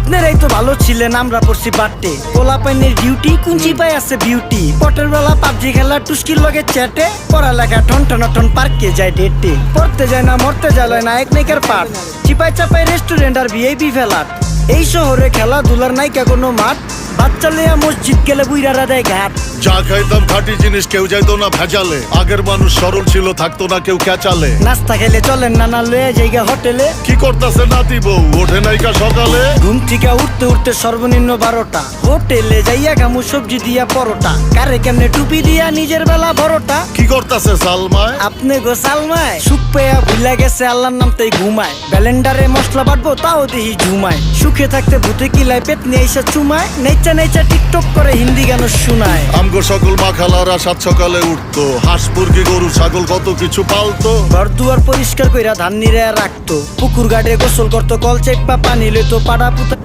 আপনারাই তো ভালো ছিলেন, আমরা পড়ছি বাট্টে। পোলা পাইনের ডিউটি, কুঞ্চি পাই আছে বিউটি। পটের বেলা পাবজি খেলা, টুস্কির লগে চ্যাটে। পড়ালেখা ঠন ঠন পার্কে যায় ডেটে। পড়তে যায় না মরতে যায় নায়ক নায়িকার পাঠ। চিপাই চাপাই রেস্টুরেন্ট আর ভিআইপি ফেলাট। এই শহরে খেলাধুলার নায়িকা কোনো মাঠ। বাচ্চা লেয়া মসজিদ গেলে বুইরারা দেয় ঘাট। যা খাইতাম খাঁটি জিনিস, কেউ যাইতো না ভেজালে। আগের মানুষ সরল ছিল, থাকতো না কেউ ক্যাচালে। নাস্তা খেলে চলেন নানা লয়ে জায়গা হোটেলে। কি করতেছে নাতি বউ, ওঠে নাইকা সকালে। ঘুম থেকে উঠতে উঠতে সর্বনিম্ন 12টা। হোটেলে যাইয়া গামু সবজি দিয়া পরোটা। কারে কেমনে টুপি দিয়া নিজের বেলা বড়টা। কি করতেছে সালমায়? আপনি গো সালমায় সুখ পেয়া ভুলা গেছে আল্লাহর নাম তাই ঘুমায়। ব্যালেন্ডারে মশলা বাটবো তাও দেখি ঝুমায়। সুখে থাকতে ভূতে কিলায় পেট নিয়ে এসে চুমায়। নেচা নেচা টিকটক করে হিন্দি গান শোনায়। আমগো সকল মাখালারা সাত সকালে উঠতো, হাঁস মুরগি গরু ছাগল কত কিছু পালতো। ঘর দুয়ার পরিষ্কার কইরা ধান নিরে রাখতো। পুকুর ঘাটে গোসল করতো, কল চেপা পানি লইতো। পাড়া পুতা